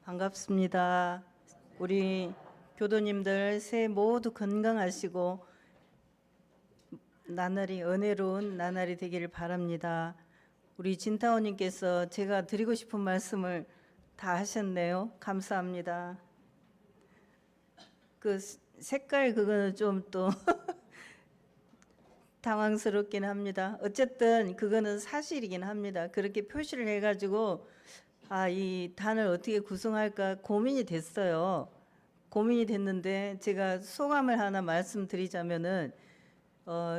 반갑습니다. 우리 교도님들 새해 모두 건강하시고 나날이 은혜로운 나날이 되기를 바랍니다. 우리 진타오님께서 제가 드리고 싶은 말씀을 다 하셨네요. 감사합니다. 그 색깔 그거는 좀 또 당황스럽긴 합니다. 어쨌든 그거는 사실이긴 합니다. 그렇게 표시를 해가지고 이 단을 어떻게 구성할까 고민이 됐어요. 고민이 됐는데 제가 소감을 하나 말씀드리자면은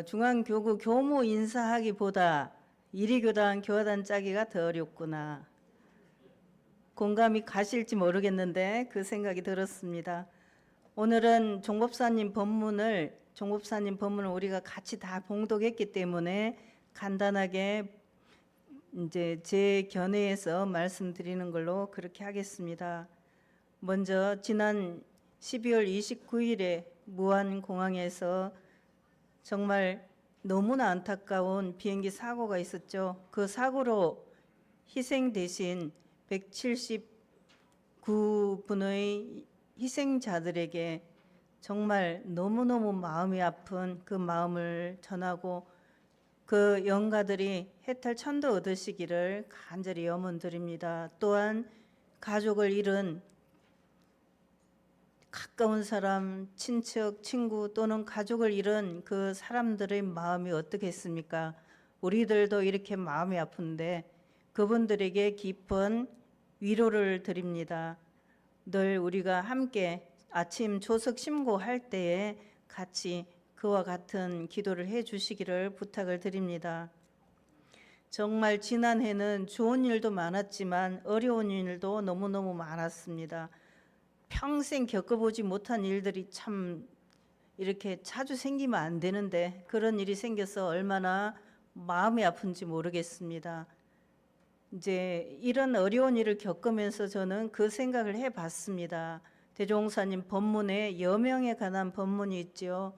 중앙교구 교무 인사하기보다 이리교단 교화단 짜기가 더 어렵구나. 공감이 가실지 모르겠는데 그 생각이 들었습니다. 오늘은 종법사님 법문을 우리가 같이 다 봉독했기 때문에 간단하게 이제 제 견해에서 말씀드리는 걸로 그렇게 하겠습니다. 먼저 지난 12월 29일에 무안공항에서 정말 너무나 안타까운 비행기 사고가 있었죠. 그 사고로 희생되신 179분의 희생자들에게 정말 너무너무 마음이 아픈 그 마음을 전하고 그 영가들이 해탈 천도 얻으시기를 간절히 염원드립니다. 또한 가족을 잃은 가까운 사람, 친척, 친구 또는 가족을 잃은 그 사람들의 마음이 어떻겠습니까? 우리들도 이렇게 마음이 아픈데 그분들에게 깊은 위로를 드립니다. 늘 우리가 함께 아침 조석 심고할 때에 같이 그와 같은 기도를 해 주시기를 부탁을 드립니다. 정말 지난해는 좋은 일도 많았지만 어려운 일도 너무너무 많았습니다. 평생 겪어보지 못한 일들이 참 이렇게 자주 생기면 안 되는데 그런 일이 생겨서 얼마나 마음이 아픈지 모르겠습니다. 이제 이런 어려운 일을 겪으면서 저는 그 생각을 해봤습니다. 대종사님 법문에 여명에 관한 법문이 있죠.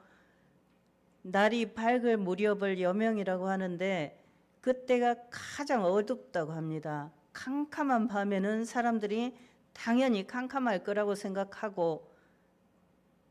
날이 밝을 무렵을 여명이라고 하는데 그때가 가장 어둡다고 합니다. 캄캄한 밤에는 사람들이 당연히 캄캄할 거라고 생각하고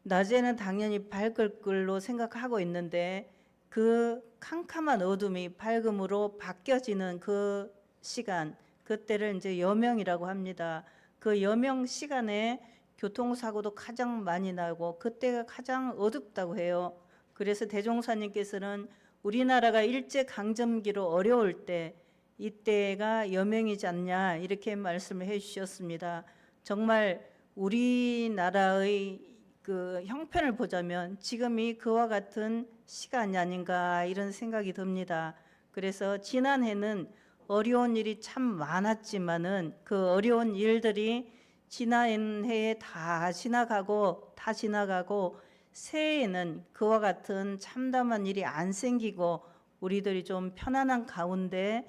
낮에는 당연히 밝을 걸로 생각하고 있는데 그 캄캄한 어둠이 밝음으로 바뀌어지는 그 시간, 그때를 이제 여명이라고 합니다. 그 여명 시간에 교통사고도 가장 많이 나고 그때가 가장 어둡다고 해요. 그래서 대종사님께서는 우리나라가 일제강점기로 어려울 때 이때가 여명이지 않냐 이렇게 말씀을 해 주셨습니다. 정말 우리나라의 그 형편을 보자면 지금이 그와 같은 시간이 아닌가 이런 생각이 듭니다. 그래서 지난해는 어려운 일이 참 많았지만은 그 어려운 일들이 지난 해에 다 지나가고 새해에는 그와 같은 참담한 일이 안 생기고 우리들이 좀 편안한 가운데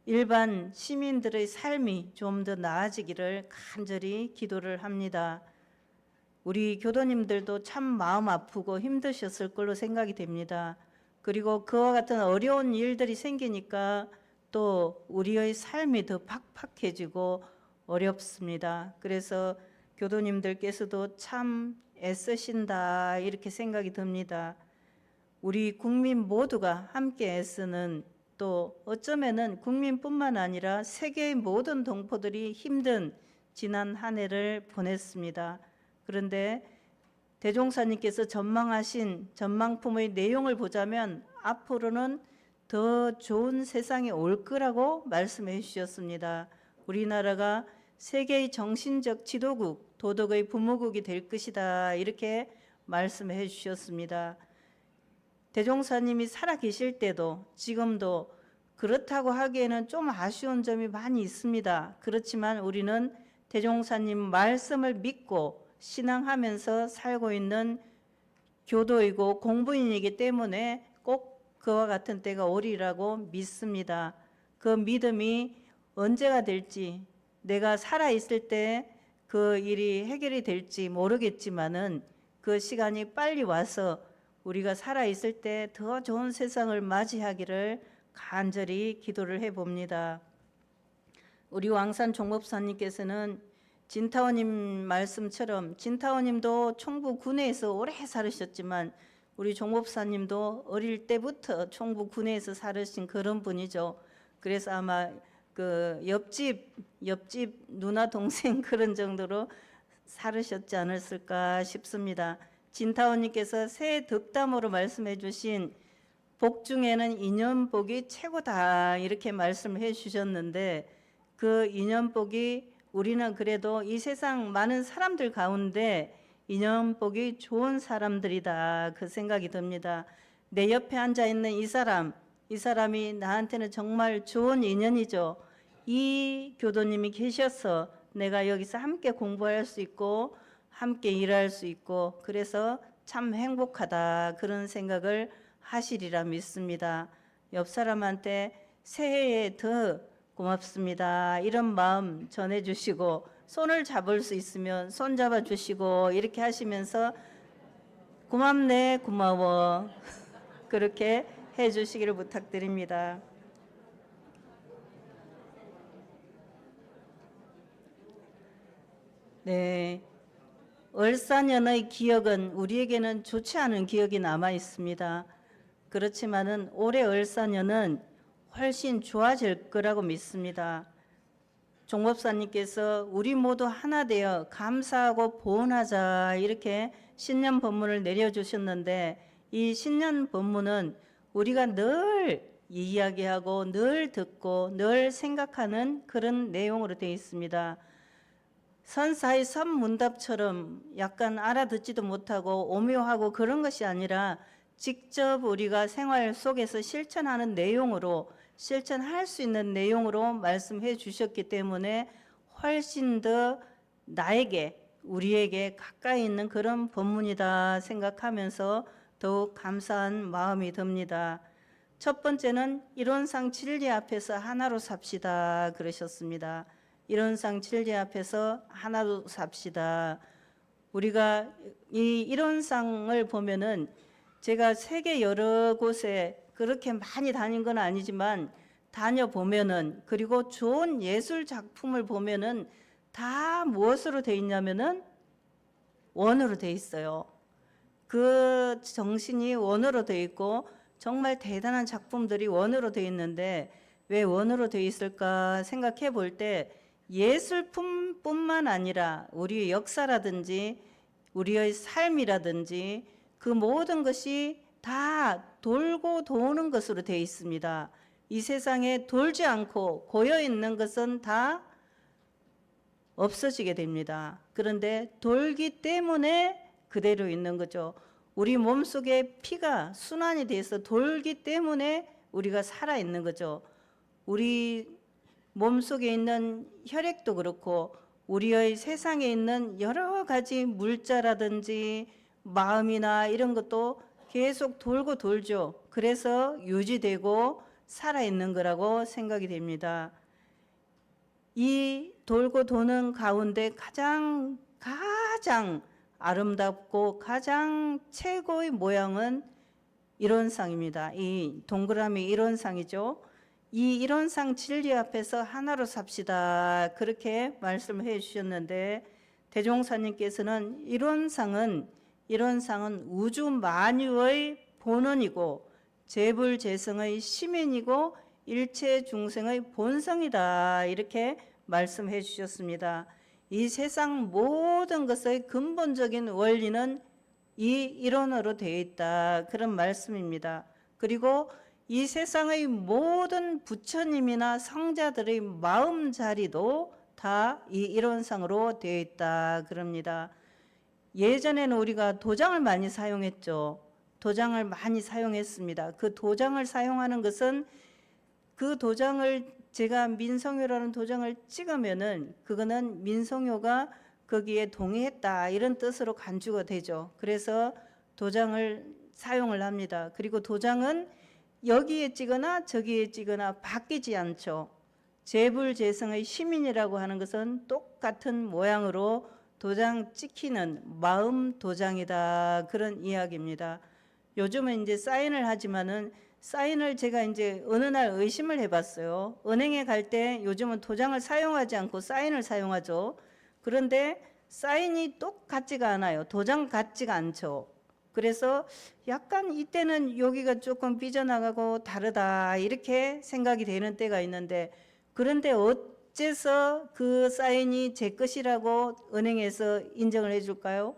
일반 시민들의 삶이 좀 더 나아지기를 간절히 기도를 합니다. 우리 교도님들도 참 마음 아프고 힘드셨을 걸로 생각이 됩니다. 그리고 그와 같은 어려운 일들이 생기니까 또 우리의 삶이 더 팍팍해지고 어렵습니다. 그래서 교도님들께서도 참 애쓰신다 이렇게 생각이 듭니다. 우리 국민 모두가 함께 애쓰는 또 어쩌면은 국민뿐만 아니라 세계의 모든 동포들이 힘든 지난 한 해를 보냈습니다. 그런데 대종사님께서 전망하신 전망품의 내용을 보자면 앞으로는 더 좋은 세상이 올 거라고 말씀해 주셨습니다. 우리나라가 세계의 정신적 지도국, 도덕의 부모국이 될 것이다 이렇게 말씀해 주셨습니다. 대종사님이 살아계실 때도 지금도 그렇다고 하기에는 좀 아쉬운 점이 많이 있습니다. 그렇지만 우리는 대종사님 말씀을 믿고 신앙하면서 살고 있는 교도이고 공부인이기 때문에 꼭 그와 같은 때가 오리라고 믿습니다. 그 믿음이 언제가 될지 내가 살아있을 때 그 일이 해결이 될지 모르겠지만은 그 시간이 빨리 와서 우리가 살아있을 때 더 좋은 세상을 맞이하기를 간절히 기도를 해봅니다. 우리 왕산 종법사님께서는 진타오님 말씀처럼 진타오님도 총부 군내에서 오래 살으셨지만 우리 종법사님도 어릴 때부터 총부 군내에서 살으신 그런 분이죠. 그래서 아마 그 옆집 누나 동생 그런 정도로 살으셨지 않았을까 싶습니다. 진타오님께서 새 덕담으로 말씀해 주신 복 중에는 인연복이 최고다 이렇게 말씀해 주셨는데 그 인연복이 우리는 그래도 이 세상 많은 사람들 가운데 인연복이 좋은 사람들이다 그 생각이 듭니다. 내 옆에 앉아 있는 이 사람이 나한테는 정말 좋은 인연이죠. 이 교도님이 계셔서 내가 여기서 함께 공부할 수 있고 함께 일할 수 있고 그래서 참 행복하다 그런 생각을 하시리라 믿습니다. 옆 사람한테 새해에 더 고맙습니다 이런 마음 전해주시고 손을 잡을 수 있으면 손 잡아주시고 이렇게 하시면서 고맙네 고마워 그렇게 해주시기를 부탁드립니다. 네, 을사년의 기억은 우리에게는 좋지 않은 기억이 남아 있습니다. 그렇지만은 올해 을사년은 훨씬 좋아질 거라고 믿습니다. 종법사님께서 우리 모두 하나 되어 감사하고 보온하자 이렇게 신년 법문을 내려주셨는데 이 신년 법문은 우리가 늘 이야기하고 늘 듣고 늘 생각하는 그런 내용으로 되어 있습니다. 선사의 선문답처럼 약간 알아듣지도 못하고 오묘하고 그런 것이 아니라 직접 우리가 생활 속에서 실천하는 내용으로 실천할 수 있는 내용으로 말씀해 주셨기 때문에 훨씬 더 나에게 우리에게 가까이 있는 그런 법문이다 생각하면서 더욱 감사한 마음이 듭니다. 첫 번째는 이론상 진리 앞에서 하나로 삽시다 그러셨습니다. 이론상 진리 앞에서 하나로 삽시다. 우리가 이 이론상을 보면은 제가 세계 여러 곳에 그렇게 많이 다닌 건 아니지만 다녀보면은 그리고 좋은 예술 작품을 보면은 다 무엇으로 돼 있냐면은 원어로 돼 있어요. 그 정신이 원어로 돼 있고 정말 대단한 작품들이 원어로 돼 있는데 왜 원어로 돼 있을까 생각해 볼 때 예술품뿐만 아니라 우리의 역사라든지 우리의 삶이라든지 그 모든 것이 다 돌고 도는 것으로 되어 있습니다. 이 세상에 돌지 않고 고여 있는 것은 다 없어지게 됩니다. 그런데 돌기 때문에 그대로 있는 거죠. 우리 몸속에 피가 순환이 돼서 돌기 때문에 우리가 살아 있는 거죠. 우리 몸속에 있는 혈액도 그렇고 우리의 세상에 있는 여러 가지 물자라든지 마음이나 이런 것도 계속 돌고 돌죠. 그래서 유지되고 살아있는 거라고 생각이 됩니다. 이 돌고 도는 가운데 가장 아름답고 가장 최고의 모양은 일원상입니다. 이 동그라미 일원상이죠. 이 일원상 진리 앞에서 하나로 삽시다 그렇게 말씀해 주셨는데 대종사님께서는 일원상은 우주 만유의 본원이고 재불재성의 시민이고 일체 중생의 본성이다 이렇게 말씀해 주셨습니다. 이 세상 모든 것의 근본적인 원리는 이 일원으로 되어 있다 그런 말씀입니다. 그리고 이 세상의 모든 부처님이나 성자들의 마음자리도 다 이 일원상으로 되어 있다 그럽니다. 예전에는 우리가 도장을 많이 사용했죠. 도장을 많이 사용했습니다. 그 도장을 사용하는 것은 그 도장을 제가 민성효라는 도장을 찍으면은 그거는 민성효가 거기에 동의했다 이런 뜻으로 간주가 되죠. 그래서 도장을 사용을 합니다. 그리고 도장은 여기에 찍거나 저기에 찍거나 바뀌지 않죠. 재불재성의 시민이라고 하는 것은 똑같은 모양으로 도장 찍히는 마음 도장이다 그런 이야기입니다. 요즘은 이제 사인을 하지만은 사인을 제가 이제 어느 날 의심을 해봤어요. 은행에 갈 때 요즘은 도장을 사용하지 않고 사인을 사용하죠. 그런데 사인이 똑같지가 않아요. 도장 같지가 않죠. 그래서 약간 이때는 여기가 조금 삐져나가고 다르다 이렇게 생각이 되는 때가 있는데, 그런데 어째서 그 사인이 제 것이라고 은행에서 인정을 해줄까요?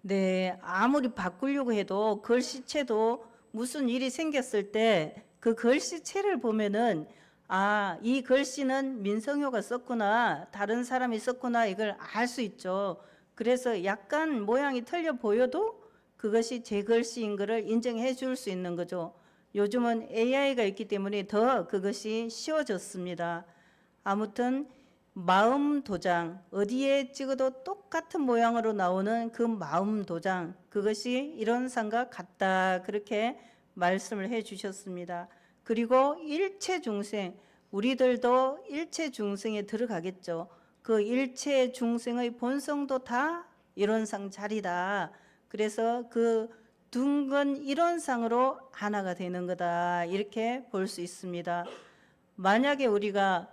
네, 아무리 바꾸려고 해도 글씨체도 무슨 일이 생겼을 때 그 글씨체를 보면은 아, 이 글씨는 민성효가 썼구나, 다른 사람이 썼구나, 이걸 알 수 있죠. 그래서 약간 모양이 틀려 보여도 그것이 제 글씨인 것을 인정해 줄 수 있는 거죠. 요즘은 AI가 있기 때문에 더 그것이 쉬워졌습니다. 아무튼 마음 도장, 어디에 찍어도 똑같은 모양으로 나오는 그 마음 도장, 그것이 이론상과 같다, 그렇게 말씀을 해 주셨습니다. 그리고 일체 중생, 우리들도 일체 중생에 들어가겠죠. 그 일체 중생의 본성도 다 이론상 자리다. 그래서 그 둥근 이론상으로 하나가 되는 거다, 이렇게 볼 수 있습니다. 만약에 우리가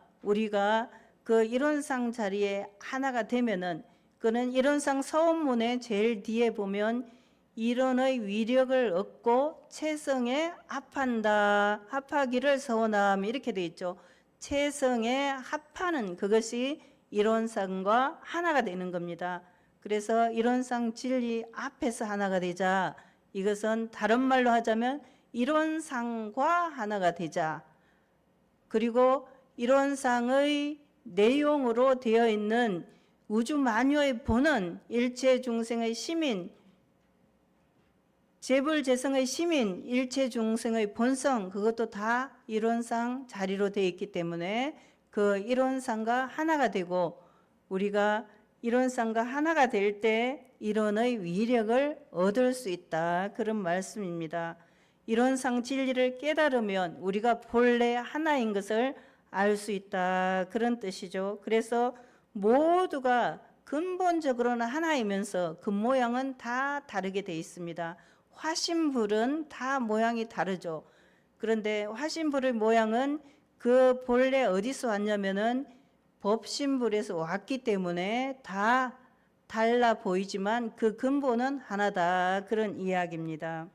그 이론상 자리에 하나가 되면은, 그는 이론상 서원문의 제일 뒤에 보면 이론의 위력을 얻고 체성에 합한다, 합하기를 서원함, 이렇게 돼 있죠. 체성에 합하는 그것이 이론상과 하나가 되는 겁니다. 그래서 이론상 진리 앞에서 하나가 되자, 이것은 다른 말로 하자면 이론상과 하나가 되자, 그리고 이론상의 내용으로 되어 있는 우주 만유의 본원, 일체 중생의 시민, 재불재성의 시민, 일체 중생의 본성, 그것도 다 이론상 자리로 되어 있기 때문에 그 이론상과 하나가 되고, 우리가 이론상과 하나가 될 때 이론의 위력을 얻을 수 있다, 그런 말씀입니다. 이론상 진리를 깨달으면 우리가 본래 하나인 것을 알 수 있다, 그런 뜻이죠. 그래서 모두가 근본적으로는 하나이면서 그 모양은 다 다르게 되어 있습니다. 화신불은 다 모양이 다르죠. 그런데 화신불의 모양은 그 본래 어디서 왔냐면은 법신불에서 왔기 때문에 다 달라 보이지만 그 근본은 하나다, 그런 이야기입니다.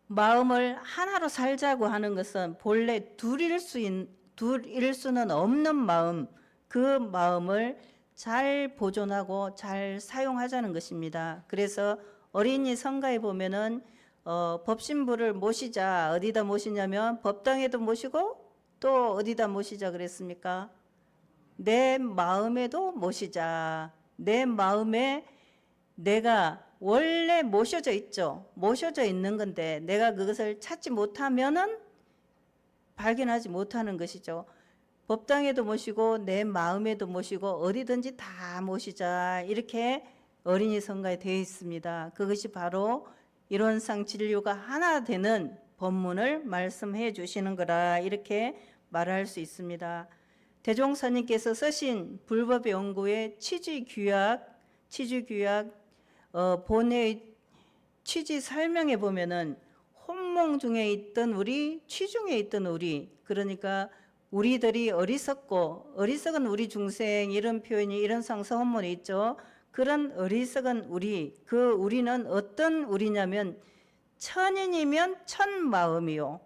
마음을 하나로 살자고 하는 것은 본래 둘일 수는 없는 마음, 그 마음을 잘 보존하고 잘 사용하자는 것입니다. 그래서 어린이 성가에 보면은 법신부를 모시자, 어디다 모시냐면 법당에도 모시고 또 어디다 모시자 그랬습니까? 내 마음에도 모시자. 내 마음에 내가 원래 모셔져 있죠. 모셔져 있는 건데 내가 그것을 찾지 못하면은 발견하지 못하는 것이죠. 법당에도 모시고 내 마음에도 모시고 어디든지 다 모시자, 이렇게 어린이 성가에 되어 있습니다. 그것이 바로 이론상 진료가 하나 되는 법문을 말씀해 주시는 거라, 이렇게 말할 수 있습니다. 대종사님께서 쓰신 불법의 연구의 취지규약 본의 취지 설명해 보면은 혼몽 중에 있던 우리, 취중에 있던 우리, 그러니까 우리들이 어리석은 우리 중생, 이런 표현이 이런 상서원문에 있죠. 그런 어리석은 우리, 그 우리는 어떤 우리냐면 천인이면 천마음이요,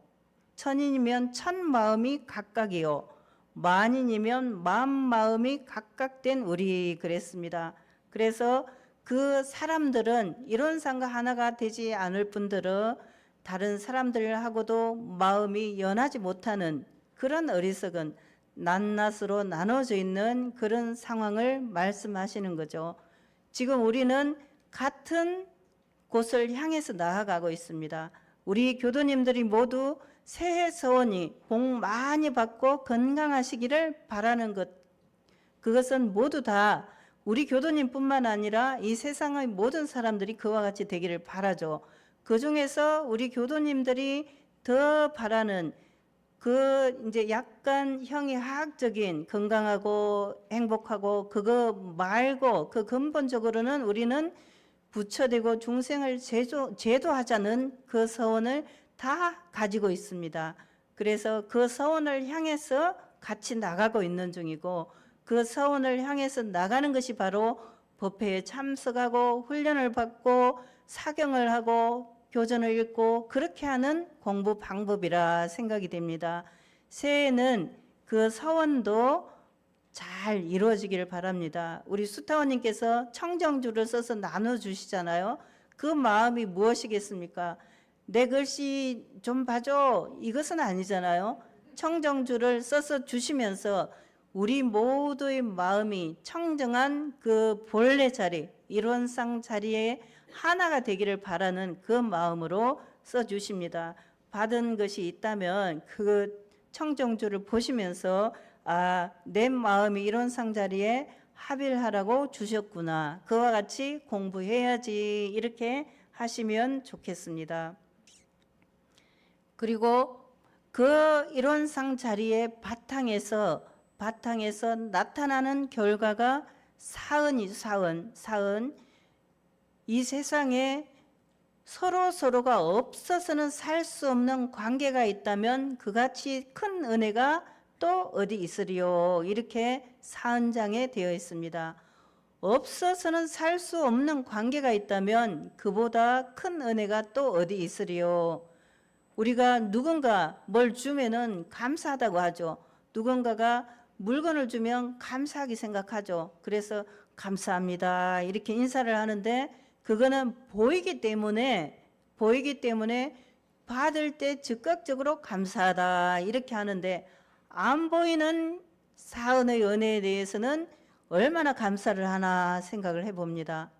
천인이면 천마음이 각각이요, 만인이면 만마음이 각각된 우리, 그랬습니다. 그래서 그 사람들은 이론상과 하나가 되지 않을 뿐더러 다른 사람들하고도 마음이 연하지 못하는 그런 어리석은 낱낱으로 나눠져 있는 그런 상황을 말씀하시는 거죠. 지금 우리는 같은 곳을 향해서 나아가고 있습니다. 우리 교도님들이 모두 새해 서원이 복 많이 받고 건강하시기를 바라는 것, 그것은 모두 다 우리 교도님뿐만 아니라 이 세상의 모든 사람들이 그와 같이 되기를 바라죠. 그 중에서 우리 교도님들이 더 바라는 그 이제 약간 형이하학적인 건강하고 행복하고 그거 말고 그 근본적으로는 우리는 부처되고 중생을 제도하자는 그 서원을 다 가지고 있습니다. 그래서 그 서원을 향해서 같이 나가고 있는 중이고, 그 서원을 향해서 나가는 것이 바로 법회에 참석하고 훈련을 받고 사경을 하고 교전을 읽고 그렇게 하는 공부 방법이라 생각이 됩니다. 새해에는 그 서원도 잘 이루어지기를 바랍니다. 우리 수타원님께서 청정주를 써서 나눠주시잖아요. 그 마음이 무엇이겠습니까? 내 글씨 좀 봐줘, 이것은 아니잖아요. 청정주를 써서 주시면서 우리 모두의 마음이 청정한 그 본래 자리, 일원상 자리에 하나가 되기를 바라는 그 마음으로 써주십니다. 받은 것이 있다면 그 청정주를 보시면서 내 마음이 일원상 자리에 합일하라고 주셨구나, 그와 같이 공부해야지, 이렇게 하시면 좋겠습니다. 그리고 그 일원상 자리의 바탕에서 나타나는 결과가 사은. 이 세상에 서로가 없어서는 살 수 없는 관계가 있다면 그같이 큰 은혜가 또 어디 있으리요, 이렇게 사은장에 되어 있습니다. 없어서는 살 수 없는 관계가 있다면 그보다 큰 은혜가 또 어디 있으리요. 우리가 누군가 뭘 주면은 감사하다고 하죠. 누군가가 물건을 주면 감사하게 생각하죠. 그래서 감사합니다, 이렇게 인사를 하는데, 그거는 보이기 때문에 받을 때 즉각적으로 감사하다, 이렇게 하는데, 안 보이는 사은의 은혜에 대해서는 얼마나 감사를 하나 생각을 해봅니다.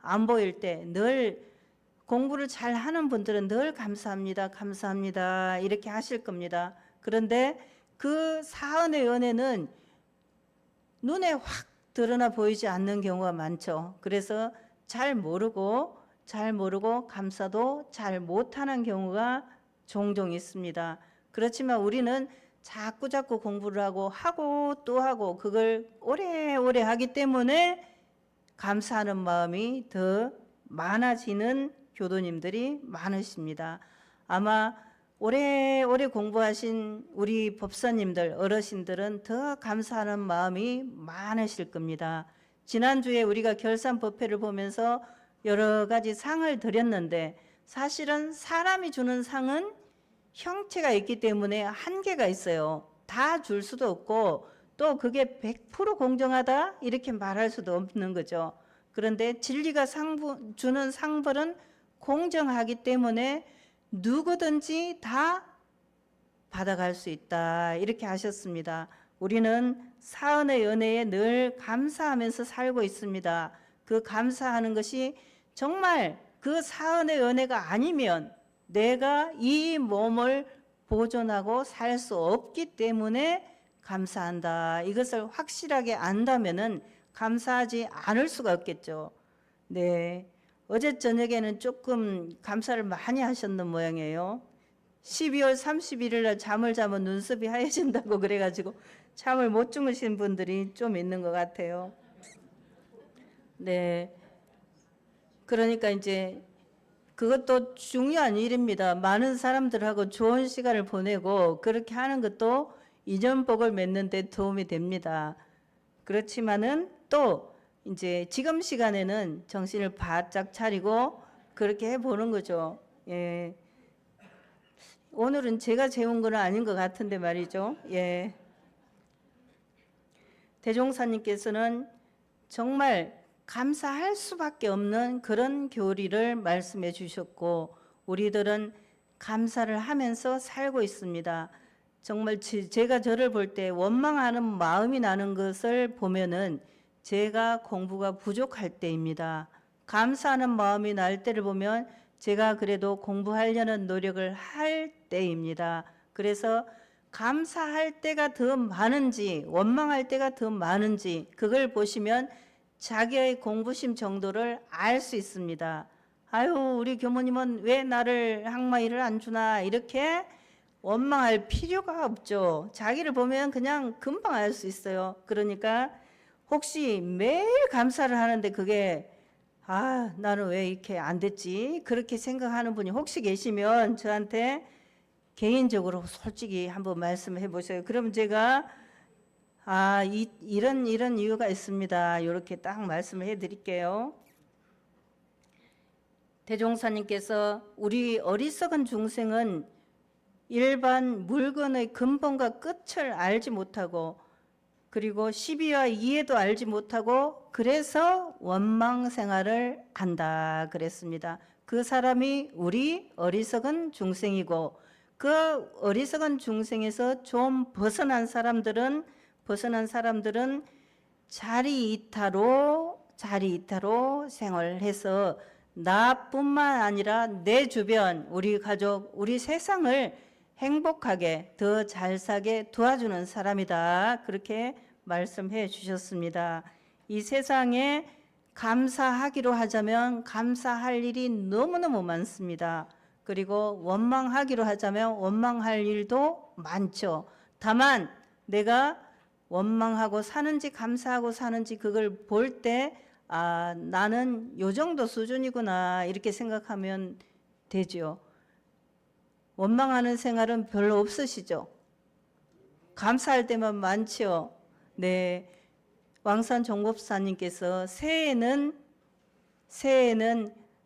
안 보일 때 늘 공부를 잘 하는 분들은 늘 감사합니다, 이렇게 하실 겁니다. 그런데 그 사은의 은혜는 눈에 확 드러나 보이지 않는 경우가 많죠. 그래서 잘 모르고 감사도 잘 못하는 경우가 종종 있습니다. 그렇지만 우리는 자꾸 공부를 하고 또 하고 그걸 오래오래 하기 때문에 감사하는 마음이 더 많아지는 교도님들이 많으십니다. 아마 오래오래 공부하신 우리 법사님들, 어르신들은 더 감사하는 마음이 많으실 겁니다. 지난주에 우리가 결산법회를 보면서 여러 가지 상을 드렸는데, 사실은 사람이 주는 상은 형체가 있기 때문에 한계가 있어요. 다 줄 수도 없고 또 그게 100% 공정하다, 이렇게 말할 수도 없는 거죠. 그런데 진리가 주는 상벌은 공정하기 때문에 누구든지 다 받아갈 수 있다, 이렇게 하셨습니다. 우리는 사은의 은혜에 늘 감사하면서 살고 있습니다. 그 감사하는 것이 정말 그 사은의 은혜가 아니면 내가 이 몸을 보존하고 살 수 없기 때문에 감사한다, 이것을 확실하게 안다면은 감사하지 않을 수가 없겠죠. 네, 어제 저녁에는 조금 감사를 많이 하셨는 모양이에요. 12월 31일 날 잠을 자면 눈썹이 하얘진다고 그래가지고 잠을 못 주무신 분들이 좀 있는 것 같아요. 네, 그러니까 이제 그것도 중요한 일입니다. 많은 사람들하고 좋은 시간을 보내고 그렇게 하는 것도 인연복을 맺는 데 도움이 됩니다. 그렇지만은 또 이제 지금 시간에는 정신을 바짝 차리고 그렇게 해보는 거죠. 예. 오늘은 제가 재운 건 아닌 것 같은데 말이죠. 예. 대종사님께서는 정말 감사할 수밖에 없는 그런 교리를 말씀해 주셨고, 우리들은 감사를 하면서 살고 있습니다. 정말 제가 저를 볼 때 원망하는 마음이 나는 것을 보면은 제가 공부가 부족할 때입니다. 감사하는 마음이 날 때를 보면 제가 그래도 공부하려는 노력을 할 때입니다. 그래서 감사할 때가 더 많은지 원망할 때가 더 많은지 그걸 보시면 자기의 공부심 정도를 알 수 있습니다. 아유, 우리 교모님은 왜 나를 항마일을 안 주나, 이렇게 원망할 필요가 없죠. 자기를 보면 그냥 금방 알 수 있어요. 그러니까 혹시 매일 감사를 하는데 그게 아, 나는 왜 이렇게 안 됐지? 그렇게 생각하는 분이 혹시 계시면 저한테 개인적으로 솔직히 한번 말씀해 보세요. 그럼 제가 이런 이유가 있습니다. 이렇게 딱 말씀을 해 드릴게요. 대종사님께서 우리 어리석은 중생은 일반 물건의 근본과 끝을 알지 못하고 그리고 시비와 이해도 알지 못하고 그래서 원망 생활을 한다 그랬습니다. 그 사람이 우리 어리석은 중생이고 그 어리석은 중생에서 좀 벗어난 사람들은 자리 이타로 생활해서 나뿐만 아니라 내 주변, 우리 가족, 우리 세상을 행복하게 더 잘 사게 도와주는 사람이다. 그렇게 말씀해 주셨습니다. 이 세상에 감사하기로 하자면 감사할 일이 너무너무 많습니다. 그리고 원망하기로 하자면 원망할 일도 많죠. 다만 내가 원망하고 사는지 감사하고 사는지 그걸 볼 때 나는 요 정도 수준이구나 이렇게 생각하면 되죠. 원망하는 생활은 별로 없으시죠? 감사할 때만 많죠. 네, 왕산 종법사님께서 새해에는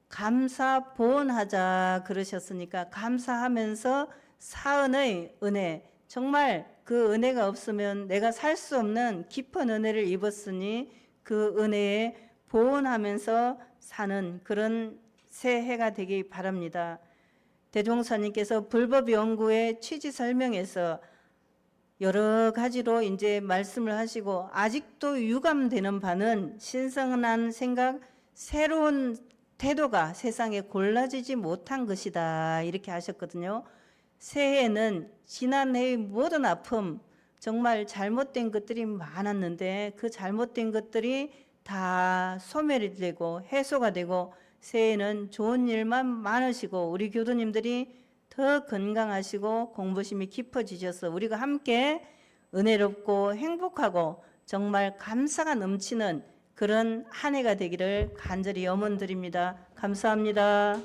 감사 보온하자 그러셨으니까 감사하면서 사은의 은혜, 정말 그 은혜가 없으면 내가 살 수 없는 깊은 은혜를 입었으니 그 은혜에 보온하면서 사는 그런 새해가 되기 바랍니다. 대종사님께서 불법 연구의 취지 설명에서 여러 가지로 이제 말씀을 하시고 아직도 유감되는 바는 신선한 생각, 새로운 태도가 세상에 골라지지 못한 것이다 이렇게 하셨거든요. 새해에는 지난해의 모든 아픔, 정말 잘못된 것들이 많았는데 그 잘못된 것들이 다 소멸이 되고 해소가 되고 새해에는 좋은 일만 많으시고 우리 교도님들이 더 건강하시고 공부심이 깊어지셔서 우리가 함께 은혜롭고 행복하고 정말 감사가 넘치는 그런 한 해가 되기를 간절히 염원드립니다. 감사합니다.